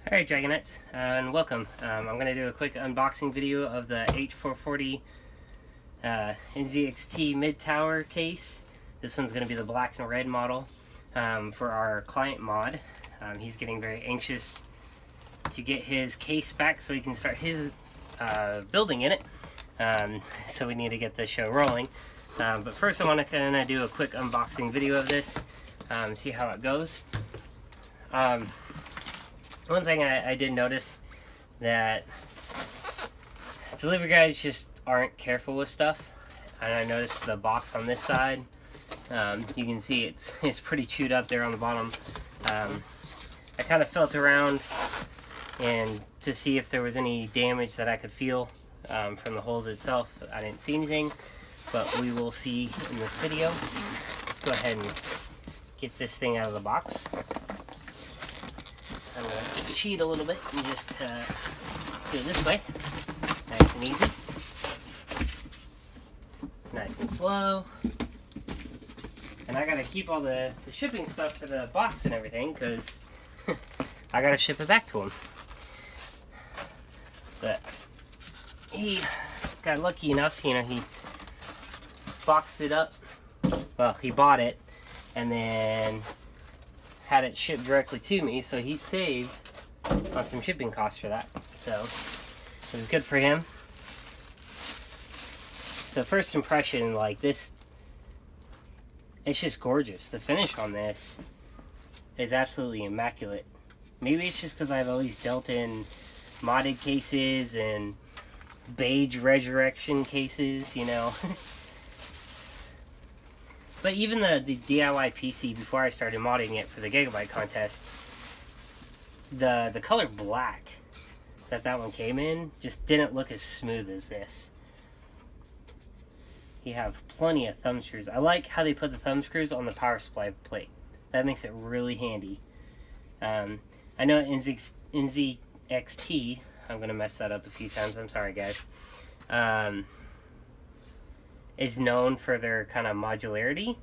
Alright Dragonettes, and welcome. I'm going to do a quick unboxing video of the H440 NZXT mid-tower case. This one's going to be the black and red model for our client mod. He's getting very anxious to get his case back so he can start his building in it. So we need to get the show rolling. But first I want to kind of do a quick unboxing video of this, see how it goes. One thing I did notice that delivery guys just aren't careful with stuff, and I noticed the box on this side. You can see it's pretty chewed up there on the bottom. I kind of felt around and to see if there was any damage that I could feel from the holes itself. I didn't see anything, but we will see in this video. Let's go ahead and get this thing out of the box. I'm going to cheat a little bit and just do it this way. Nice and easy. Nice and slow. And I got to keep all the shipping stuff for the box and everything because I got to ship it back to him. But he got lucky enough, you know, he boxed it up. Well, he bought it and then had it shipped directly to me, so he saved on some shipping costs for that. So it was good for him. So first impression, like this, it's just gorgeous. The finish on this is absolutely immaculate. Maybe it's just because I've always dealt in modded cases and beige resurrection cases, you know. But even the DIY PC, before I started modding it for the Gigabyte contest, the color black that one came in just didn't look as smooth as this. You have plenty of thumb screws. I like how they put the thumb screws on the power supply plate. That makes it really handy. I know NZXT, I'm going to mess that up a few times, I'm sorry guys, is known for their kind of modularity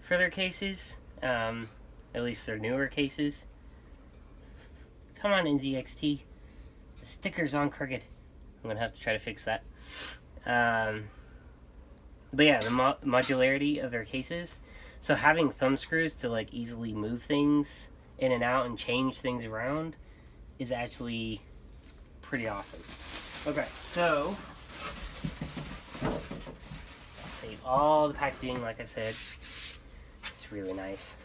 for their cases, at least their newer cases. Come on NZXT, the sticker's on crooked. I'm gonna have to try to fix that. But yeah, the modularity of their cases. So having thumb screws to like easily move things in and out and change things around is actually pretty awesome. Okay, so save all the packaging, like I said. It's really nice.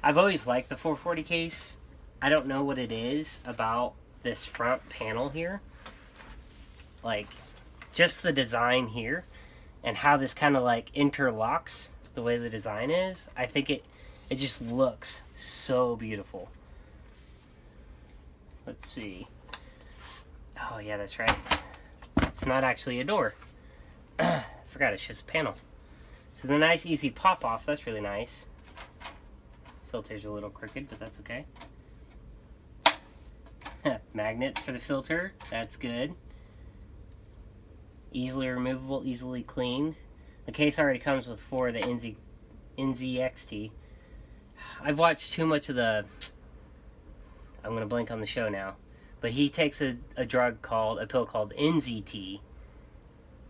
I've always liked the 440 case. I don't know what it is about this front panel here. Like, just the design here and how this kind of like interlocks the way the design is. I think it just looks so beautiful. Let's see. Oh yeah, that's right. It's not actually a door. Forgot it's just a panel. So the nice easy pop off, that's really nice. Filter's a little crooked, but that's okay. Magnets for the filter, that's good. Easily removable, easily cleaned. The case already comes with 4 of the NZXT. I've watched too much of the, I'm gonna blank on the show now, but he takes a pill called NZT.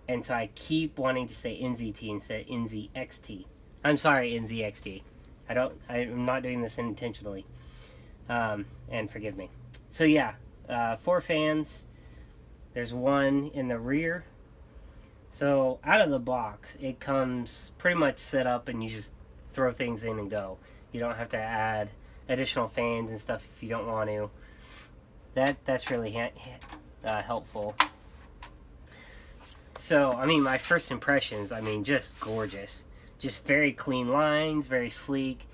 And so I keep wanting to say NZT instead of NZXT. I'm sorry, NZXT. I'm not doing this intentionally. And forgive me. So yeah, 4 fans. There's 1 in the rear. So out of the box, it comes pretty much set up and you just throw things in and go. You don't have to add additional fans and stuff if you don't want to. That's really helpful. So, I mean, my first impressions, I mean, just gorgeous. Just very clean lines, very sleek.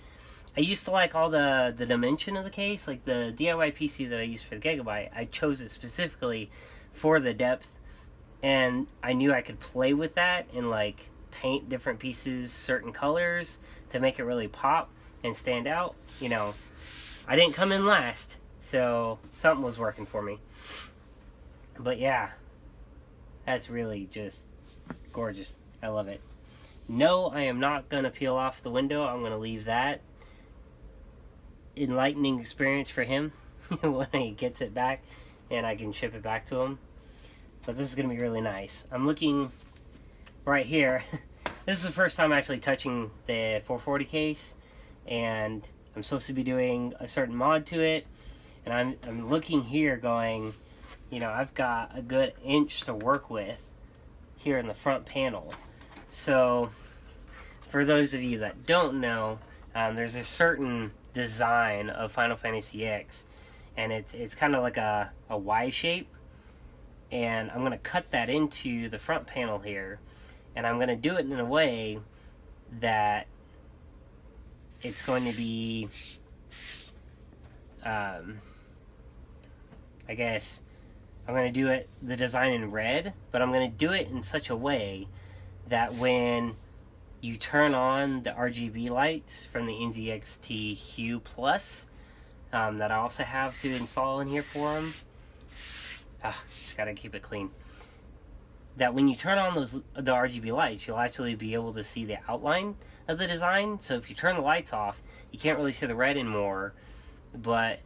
I used to like all the dimension of the case, like the DIY PC that I used for the Gigabyte. I chose it specifically for the depth, and I knew I could play with that and like paint different pieces certain colors to make it really pop and stand out. You know, I didn't come in last, so something was working for me. But yeah. That's really just gorgeous. I love it. No, I am not going to peel off the window. I'm going to leave that enlightening experience for him. when he gets it back, and I can ship it back to him. But this is going to be really nice. I'm looking right here. This is the first time actually touching the 440 case, and I'm supposed to be doing a certain mod to it, and I'm looking here going, you know, I've got a good inch to work with here in the front panel. So for those of you that don't know, there's a certain design of Final Fantasy X, and it's kind of like a Y shape, and I'm going to cut that into the front panel here, and I'm going to do it in a way that it's going to be, I guess, I'm going to do it, the design in red, but I'm going to do it in such a way that when you turn on the RGB lights from the NZXT Hue Plus, that I also have to install in here for them. Just gotta keep it clean. That when you turn on the RGB lights, you'll actually be able to see the outline of the design. So if you turn the lights off, you can't really see the red anymore, but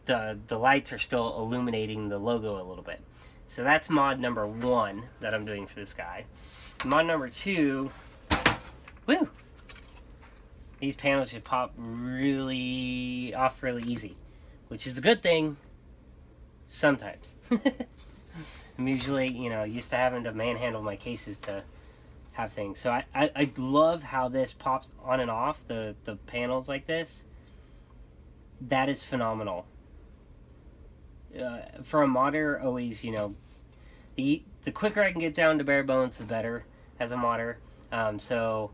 the lights are still illuminating the logo a little bit. So that's mod number 1 that I'm doing for this guy. Mod number 2, woo! These panels should pop really easy, which is a good thing sometimes. I'm usually, used to having to manhandle my cases to have things. So I love how this pops on and off, the panels like this. That is phenomenal. For a modder, always, the quicker I can get down to bare bones, the better as a modder. So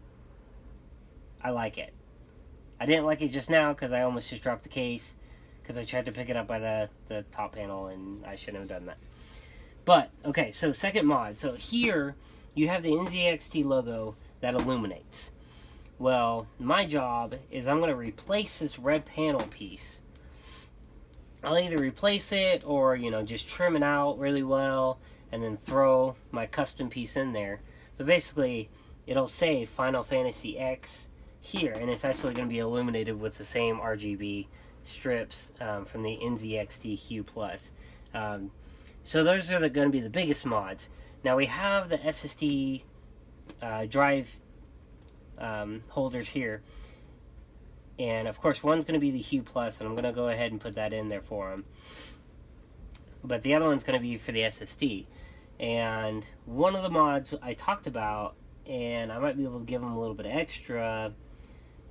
I like it. I didn't like it just now because I almost just dropped the case because I tried to pick it up by the top panel, and I shouldn't have done that. But, okay, so second mod. So here you have the NZXT logo that illuminates. Well, my job is I'm going to replace this red panel piece. I'll either replace it or, just trim it out really well and then throw my custom piece in there. But basically, it'll say Final Fantasy X here, and it's actually going to be illuminated with the same RGB strips from the NZXT Hue Plus. So those are going to be the biggest mods. Now we have the SSD drive holders here, and of course one's going to be the Hue Plus, and I'm going to go ahead and put that in there for them. But the other one's going to be for the SSD. And one of the mods I talked about, and I might be able to give him a little bit extra,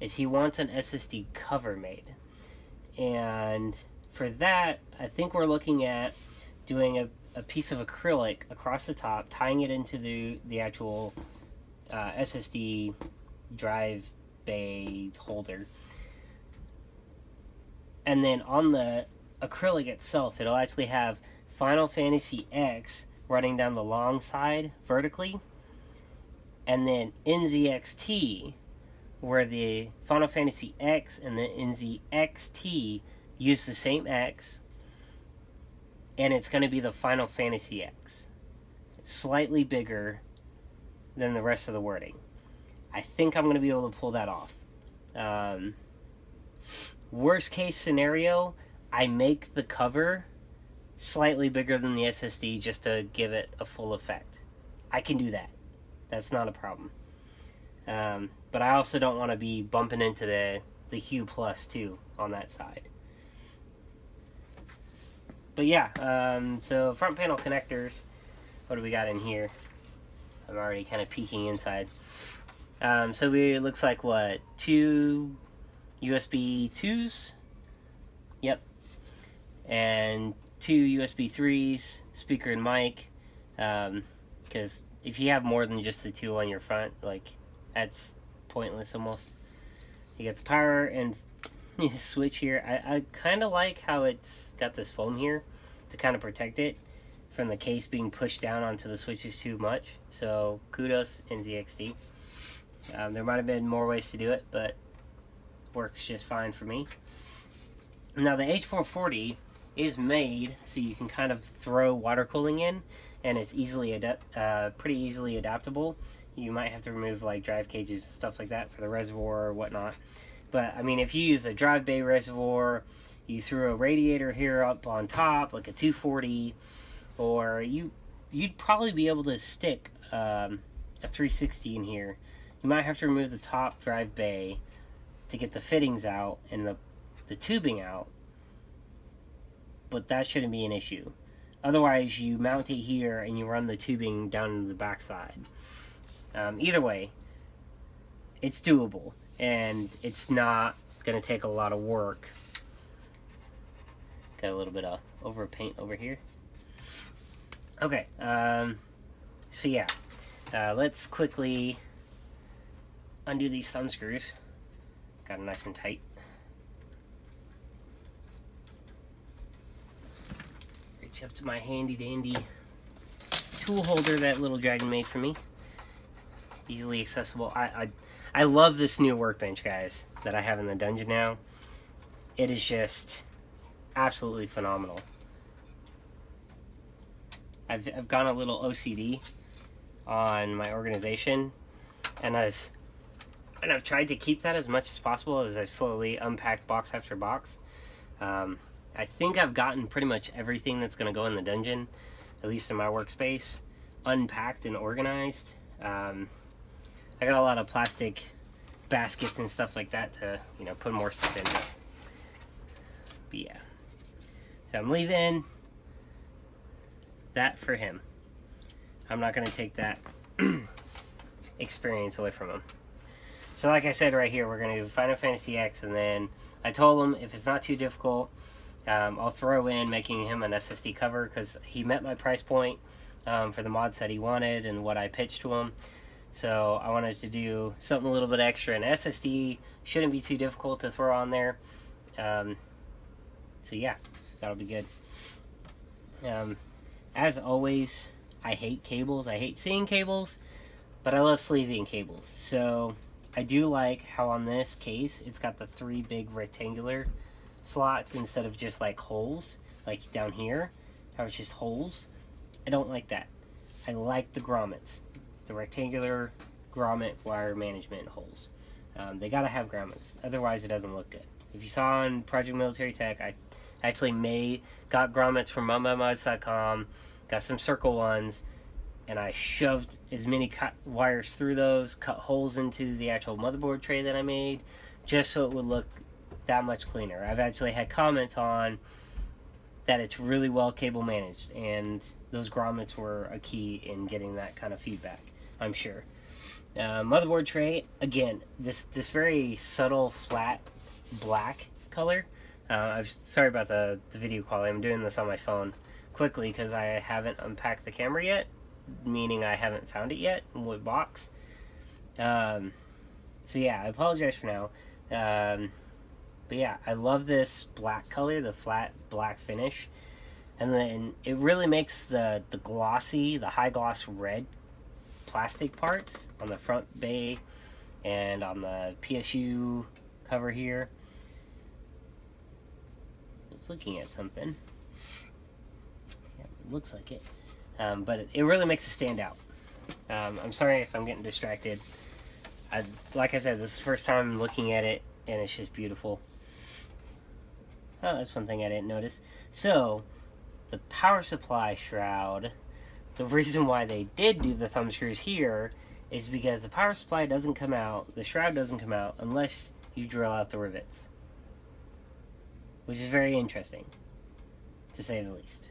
is he wants an SSD cover made. And for that, I think we're looking at doing a piece of acrylic across the top, tying it into the actual SSD drive bay holder. And then on the acrylic itself, it'll actually have Final Fantasy X running down the long side vertically, and then NZXT, where the Final Fantasy X and the NZXT use the same X, and it's going to be the Final Fantasy X. Slightly bigger than the rest of the wording. I think I'm going to be able to pull that off. Worst case scenario, I make the cover slightly bigger than the SSD just to give it a full effect. I can do that. That's not a problem. But I also don't want to be bumping into the Hue Plus too on that side. But yeah, so front panel connectors. What do we got in here? I'm already kind of peeking inside. So it looks like what? 2 USB 2s? Yep. And 2 USB 3s, speaker and mic. Because if you have more than just the 2 on your front, like, that's pointless almost. You got the power and switch here. I kind of like how it's got this foam here to kind of protect it from the case being pushed down onto the switches too much. So kudos NZXT. There might have been more ways to do it, but works just fine for me. Now the H440 is made so you can kind of throw water cooling in, and it's pretty easily adaptable. You might have to remove like drive cages and stuff like that for the reservoir or whatnot. But I mean, if you use a drive bay reservoir, you threw a radiator here up on top, like a 240, or you'd probably be able to stick a 360 in here. You might have to remove the top drive bay to get the fittings out and the tubing out, but that shouldn't be an issue. Otherwise, you mount it here and you run the tubing down the backside. Either way, it's doable, and it's not going to take a lot of work. Got a little bit of overpaint over here. Okay, so yeah, let's quickly undo these thumb screws. Got them nice and tight. Reach up to my handy dandy tool holder that little dragon made for me. Easily accessible. I love this new workbench, guys, that I have in the dungeon now. It is just absolutely phenomenal. I've gone a little OCD on my organization, and I've tried to keep that as much as possible as I've slowly unpacked box after box. I think I've gotten pretty much everything that's going to go in the dungeon, at least in my workspace, unpacked and organized. I got a lot of plastic baskets and stuff like that to, put more stuff in. But yeah. So I'm leaving that for him. I'm not going to take that experience away from him. So like I said right here, we're going to do Final Fantasy X, and then I told him if it's not too difficult, I'll throw in making him an SSD cover, because he met my price point for the mods that he wanted and what I pitched to him. So I wanted to do something a little bit extra, and SSD shouldn't be too difficult to throw on there. So yeah, that'll be good. As always, I hate cables. I hate seeing cables, but I love sleeving cables. So I do like how on this case, it's got the 3 big rectangular slots instead of just like holes, like down here, how it's just holes. I don't like that. I like the grommets, the rectangular grommet wire management holes. They gotta have grommets, otherwise it doesn't look good. If you saw on Project Military Tech, I actually got grommets from mummods.com, got some circle ones, and I shoved as many wires through those, cut holes into the actual motherboard tray that I made, just so it would look that much cleaner. I've actually had comments on that it's really well cable managed, and those grommets were a key in getting that kind of feedback, I'm sure. Motherboard tray, again, this very subtle flat black color. Sorry about the video quality. I'm doing this on my phone quickly because I haven't unpacked the camera yet, meaning I haven't found it yet in what box. So yeah, I apologize for now. But yeah, I love this black color, the flat black finish. And then it really makes the glossy, the high gloss red plastic parts on the front bay and on the PSU cover here. I was looking at something. Yeah, it looks like it. But it really makes it stand out. I'm sorry if I'm getting distracted. Like I said, this is the first time I'm looking at it, and it's just beautiful. Oh, that's one thing I didn't notice. So, the power supply shroud, the reason why they did do the thumb screws here is because the power supply doesn't come out, the shroud doesn't come out, unless you drill out the rivets. Which is very interesting, to say the least.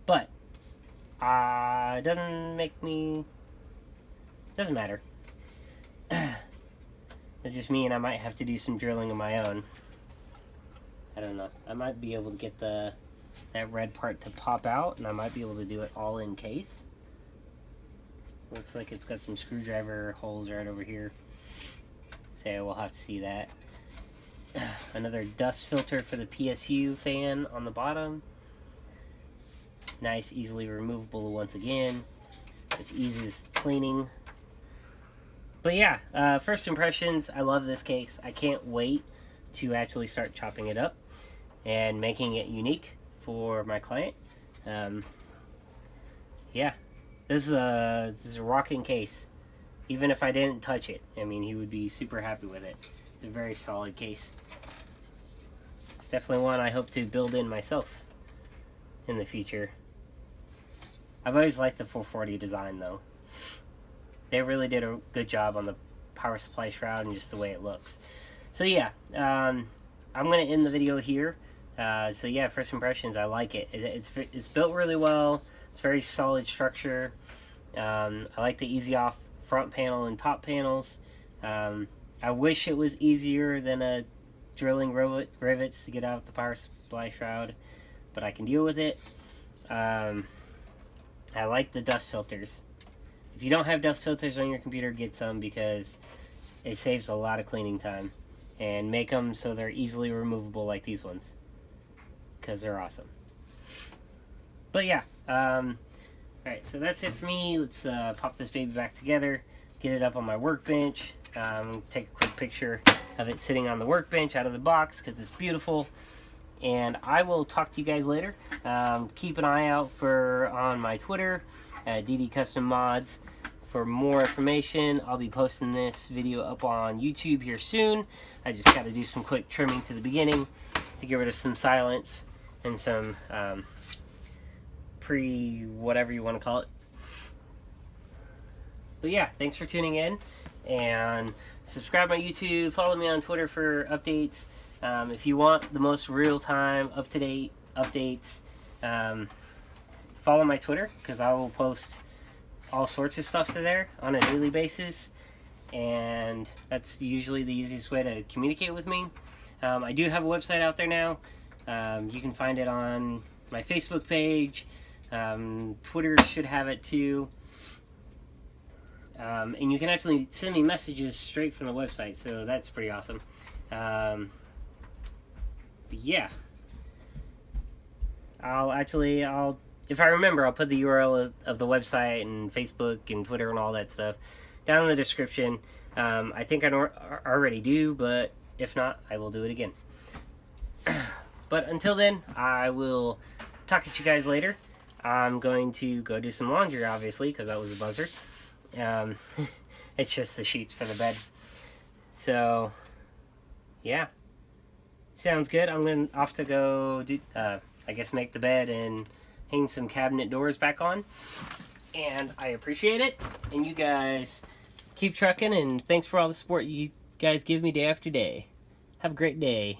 But, it doesn't matter. It's just me, and I might have to do some drilling of my own. I don't know. I might be able to get that red part to pop out, and I might be able to do it all in case. Looks like it's got some screwdriver holes right over here. So we'll have to see that. Another dust filter for the PSU fan on the bottom. Nice, easily removable once again, which eases cleaning. But yeah, first impressions, I love this case. I can't wait to actually start chopping it up and making it unique for my client. Yeah, this is a rocking case. Even if I didn't touch it, I mean, he would be super happy with it. It's a very solid case. it's definitely one I hope to build in myself in the future. I've always liked the 440 design though. They really did a good job on the power supply shroud and just the way it looks. So yeah, I'm going to end the video here. So yeah, first impressions, I like it. It's built really well. It's very solid structure. I like the easy off front panel and top panels. I wish it was easier than drilling rivets to get out the power supply shroud, but I can deal with it. I like the dust filters. If you don't have dust filters on your computer, get some, because it saves a lot of cleaning time. And make them so they're easily removable like these ones, because they're awesome. But yeah, alright, so that's it for me. Let's pop this baby back together, get it up on my workbench, take a quick picture of it sitting on the workbench out of the box, because it's beautiful. And I will talk to you guys later. Keep an eye out on my Twitter, DD Custom Mods, for more information. I'll be posting this video up on YouTube here soon. I just got to do some quick trimming to the beginning to get rid of some silence and some whatever you want to call it. But yeah, thanks for tuning in, and subscribe my YouTube, follow me on Twitter for updates. If you want the most real-time, up-to-date updates, follow my Twitter, because I will post all sorts of stuff to there on a daily basis, and that's usually the easiest way to communicate with me. I do have a website out there now. You can find it on my Facebook page. Twitter should have it too. And you can actually send me messages straight from the website, so that's pretty awesome. But yeah, if I remember, I'll put the URL of the website and Facebook and Twitter and all that stuff down in the description. I think I already do, but if not, I will do it again. But until then, I will talk at you guys later. I'm going to go do some laundry, obviously, because that was a buzzer. It's just the sheets for the bed. So, yeah. Sounds good. I'm off to go do, I guess, make the bed and hang some cabinet doors back on. And I appreciate it. And you guys keep trucking, and thanks for all the support you guys give me day after day. Have a great day.